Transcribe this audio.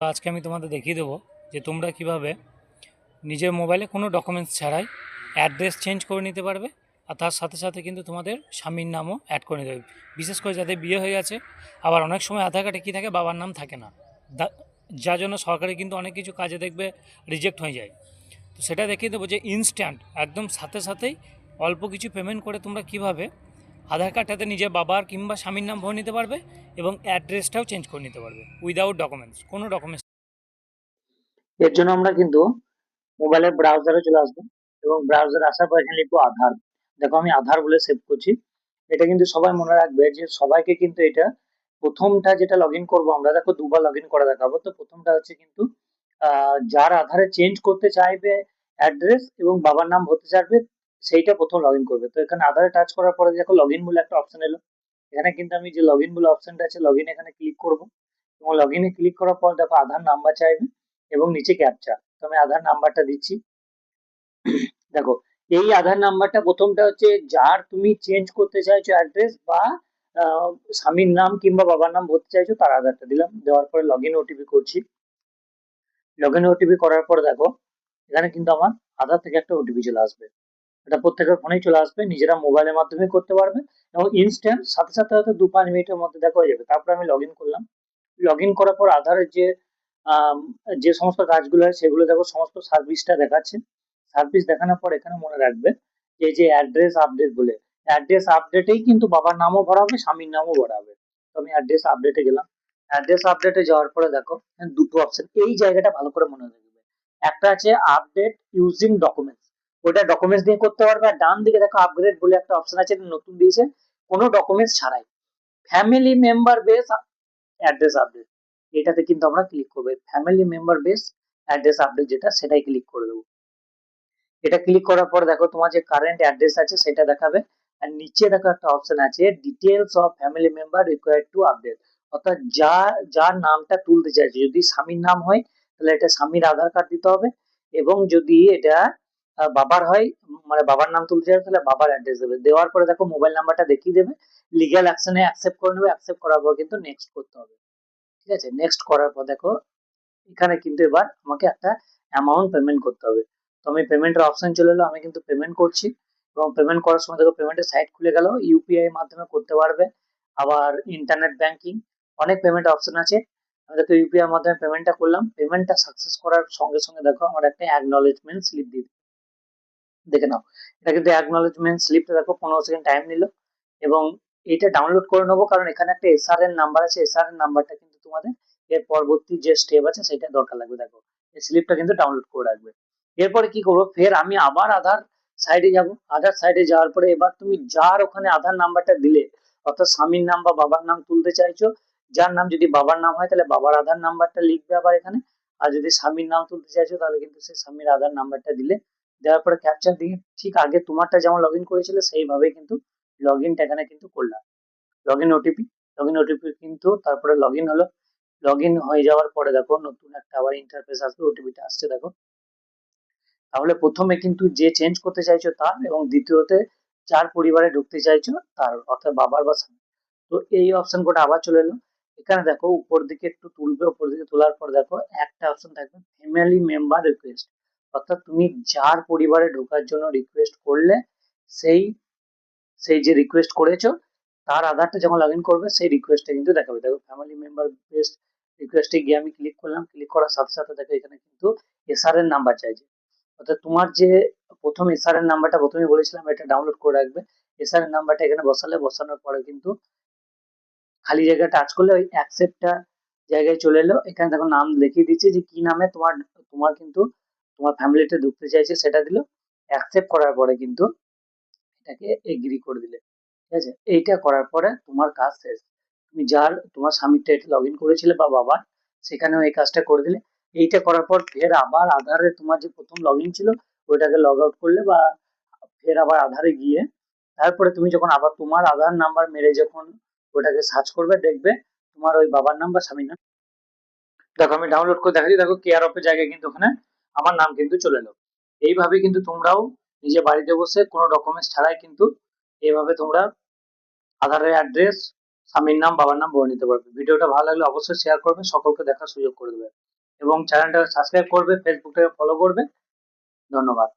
তো আজকে আমি তোমাদের দেখিয়ে দেবো যে তোমরা কিভাবে নিজের মোবাইলে কোনো ডকুমেন্টস ছাড়াই অ্যাড্রেস চেঞ্জ করে নিতে পারবে, আর তার সাথে সাথে কিন্তু তোমাদের স্বামীর নামও অ্যাড করে নিতে হবে। বিশেষ করে যাদের বিয়ে হয়ে গেছে, আবার অনেক সময় আধার কার্ডে কী থাকে, বাবার নাম থাকে না, যার জন্য সরকারি কিন্তু অনেক কিছু কাজে দেখবে রিজেক্ট হয়ে যায়। তো সেটা দেখিয়ে দেবো যে ইনস্ট্যান্ট একদম সাথে সাথেই অল্প কিছু পেমেন্ট করে তোমরা কিভাবে আধার কার্ডটাতে নিজের বাবার কিংবা স্বামীর নাম ভরে নিতে পারবে এবং অ্যাড্রেসটাও চেঞ্জ করে নিতে পারবে উইদাউট ডকুমেন্টস, কোনো ডকুমেন্টস। এর জন্য আমরা কিন্তু মোবাইলের ব্রাউজারে চলে আসবো এবং ব্রাউজারে আসার পর এখানে লিখবো আধার। দেখো আমি আধার বলে সেভ করছি। এটা কিন্তু সবাই মনে রাখবে যে সবাইকে কিন্তু এটা প্রথমটা যেটা লগ ইন করবো আমরা, দেখো দুবার লগ ইন করে দেখাবো। তো প্রথমটা হচ্ছে কিন্তু যার আধারে চেঞ্জ করতে চাইবে অ্যাড্রেস এবং বাবার নাম হতে চাইবে, সেইটা প্রথম লগ ইন করবে। তো এখানে আধারে টাচ করার পরে দেখো লগ ইন বলে একটা অপশন এলো। এখানে কিন্তু আমি যে লগ ইন বলে অপশনটা আছে, লগ ইন এখানে ক্লিক করবো এবং লগ ইনে ক্লিক করার পর দেখো আধার নাম্বার চাইবে এবং নিচে ক্যাপচা। তো আমি আধার নাম্বারটা দিচ্ছি। দেখো এই আধার নাম্বারটা প্রথমটা হচ্ছে যার তুমি চেঞ্জ করতে চাইছো অ্যাড্রেস বা আহ, স্বামীর নাম কিংবা বাবার নাম ভরতে চাইছো তার আধারটা দিলাম। দেওয়ার পরে লগ ইন ওটিপি করছি। লগ ইন ওটিপি করার পর দেখো এখানে কিন্তু আমার আধার থেকে একটা ওটিপি চলে আসবে। এটা প্রত্যেকের ফোনেই চলে আসবে, নিজেরা মোবাইলের মাধ্যমে করতে পারবে এবং ইনস্ট্যান্ট সাথে সাথে হয়তো 2-5 মিনিটের মধ্যে দেখো হয়ে যাবে। তারপর আমি লগ ইন করলাম। লগ ইন করার পর আধারের যে আম, যে সমস্ত কাজগুলো হয় সেগুলো দেখো সমস্ত সার্ভিসটা দেখাচ্ছে। সার্ভিস দেখানোর পর এখানে মনে রাখবে যে এই যে অ্যাড্রেস আপডেট বলে, অ্যাড্রেস আপডেটেই কিন্তু বাবার নামও ভরা হবে, স্বামীর নামও ভরা হবে। তো আমি অ্যাড্রেস আপডেটে গেলাম। অ্যাড্রেস আপডেটে যাওয়ার পরে দেখো এখানে দুটো অপশন, এই জায়গাটা ভালো করে মনে রাখবে। একটা আছে আপডেট ইউজিং ডকুমেন্টস, ওটা ডকুমেন্টস দিয়ে করতে পারবে। আর ডান দিকে দেখো আপগ্রেড বলে একটা অপশন আছে, এটা নতুন দিয়েছে, কোনো ডকুমেন্টস ছাড়াই family member base address update. এটাতে কিন্তু আমরা ক্লিক করবো, family member base address update যেটা, সেটাই ক্লিক করে দেবো। এটা ক্লিক করার পর দেখো তোমার যে কারেন্ট অ্যাড্রেস আছে সেটা দেখাবে। আর নিচে দেখো একটা অপশন আছে details of family member required to update, অর্থাৎ যার নামটা তুলতে চাইছে, যদি স্বামীর নাম হয় তাহলে এটা স্বামীর আধার কার্ড দিতে হবে, এবং যদি এটা বাবার হয়, মানে বাবার নাম তুলতে চাইছে, তাহলে বাবার অ্যাড্রেস দেবে। দেওয়ার পরে দেখো মোবাইল নাম্বারটা দেখিয়ে দেবে, লিগ্যাল অ্যাকশনে অ্যাকসেপ্ট করে নেবে। অ্যাকসেপ্ট করার পর কিন্তু নেক্সট করতে হবে। ঠিক আছে, নেক্সট করার পর দেখো এখানে কিন্তু এবার আমাকে একটা অ্যামাউন্ট পেমেন্ট করতে হবে। তো আমি পেমেন্টের অপশন চলে এলো, আমি কিন্তু পেমেন্ট করছি। এবং পেমেন্ট করার সময় দেখো পেমেন্টের সাইট খুলে গেল, ইউপিআই এর মাধ্যমে করতে পারবে, আবার ইন্টারনেট ব্যাংকিং, অনেক পেমেন্ট অপশন আছে। আমি দেখো ইউপিআই এর মাধ্যমে পেমেন্টটা করলাম। পেমেন্টটা সাকসেস করার সঙ্গে সঙ্গে দেখো আমার একটা অ্যাকনলেজমেন্ট স্লিপ দিয়ে দেখে নাও। এটা কিন্তু অ্যাকনলেজমেন্ট স্লিপটা দেখো 15 সেকেন্ড টাইম নিল। এবং এটা ডাউনলোড করে নেবো, কারণ এখানে একটা এসআর এর নাম্বার আছে, এসআর এর নাম্বারটা কিন্তু তোমাদের এর পরবর্তী যে স্টেপ আছে সেটা দরকার লাগবে। দেখো এই স্লিপটা কিন্তু ডাউনলোড করে রাখবে। এরপরে কি করবো, ফের আমি আবার আধার সাইডে যাব। আধার সাইডে যাওয়ার পরে এবার তুমি যার ওখানে আধার নাম্বারটা দিলে, অর্থাৎ স্বামীর নাম বা বাবার নাম তুলতে চাইছো, যার নাম যদি বাবার নাম হয় তাহলে বাবার আধার নাম্বারটা লিখবে আবার এখানে। আর যদি স্বামীর নাম তুলতে চাইছো তাহলে কিন্তু সেই স্বামীর আধার নাম্বারটা দিলে। দেওয়ার পরে ক্যাপচা দিয়ে ঠিক আগে তোমারটা যেমন লগ ইন করেছিলে সেইভাবে কিন্তু লগ ইনটা এখানে কিন্তু করলাম। Log in OTP, log in OTP কিন্তু তারপরে লগ ইন হলো। লগ ইন হয়ে যাওয়ার পরে দেখো নতুন একটা আবার ইন্টারফেস আসবে, ওটিপিটা আসছে দেখো। তাহলে প্রথমে কিন্তু যে চেঞ্জ করতে চাইছো তার, এবং দ্বিতীয়তে যার পরিবারে ঢুকতে চাইছো তার, অর্থাৎ বাবার বা স্বামীর। তো এই অপশন কোড আবার চলে এলো। এখানে দেখো উপর দিকে একটু তুলবে, উপর দিকে তোলার পর দেখো একটা অপশন থাকবে ফ্যামিলি মেম্বার রিকোয়েস্ট, অর্থাৎ তুমি যার পরিবারে ঢোকার জন্য রিকোয়েস্ট করলে সেই সেই যে রিকোয়েস্ট করেছো তার আধারটা যখন লগ ইন করবে সেই রিকোয়েস্টটা কিন্তু দেখাবে। দেখো ফ্যামিলি মেম্বার বেস্ট রিকোয়েস্টে গিয়ে আমি ক্লিক করলাম। ক্লিক করার সাথে সাথে দেখো এখানে কিন্তু এসআর এর নাম্বার চাইছে, অর্থাৎ তোমার যে প্রথম এসআর এর নাম্বারটা প্রথমে বলেছিলাম এটা ডাউনলোড করে রাখবে। এসআর এর নাম্বারটা এখানে বসালে, বসানোর পরে কিন্তু খালি জায়গায় টাচ করলে ওই অ্যাকসেপ্টটা জায়গায় চলে এলো। এখানে দেখো নাম লিখিয়ে দিচ্ছে যে কি নামে তোমার তোমার কিন্তু তোমার ফ্যামিলিতে ঢুকতে চাইছে সেটা দিল। অ্যাকসেপ্ট করার পরে কিন্তু এটাকে এগ্রি করে দিলে। ঠিক আছে, এইটা করার পরে তোমার কাজ শেষ। তুমি যার তোমার স্বামীরটা এটা লগ ইন করেছিলে বা বাবার, সেখানেও এই কাজটা করে দিলে। এইটা করার পর ফের আবার আধারে তোমার যে প্রথম লগ ইন ছিল ওইটাকে লগ আউট করলে, বা ফের আবার আধারে গিয়ে তারপরে তুমি যখন আবার তোমার আধার নাম্বার মেরে যখন ওটাকে সার্চ করবে দেখবে তোমার ওই বাবার নাম বা স্বামীর নাম। দেখো আমি ডাউনলোড করে দেখাচ্ছি, দেখো কেয়ার অফের জায়গায় কিন্তু ওখানে আমার নাম কিন্তু চলে এলো। এইভাবে কিন্তু তোমরাও নিজে বাড়িতে বসে কোনো ডকুমেন্টস ছাড়াই কিন্তু এইভাবে তোমরা আধারের অ্যাড্রেস, স্বামীর নাম, বাবার নাম বলে নিতে পারবে। ভিডিওটা ভালো লাগলে অবশ্যই শেয়ার করবে, সকলকে দেখার সুযোগ করে দেবে। এবং চ্যানেলটাকে সাবস্ক্রাইব করবে, ফেসবুকটাকে ফলো করবে। ধন্যবাদ।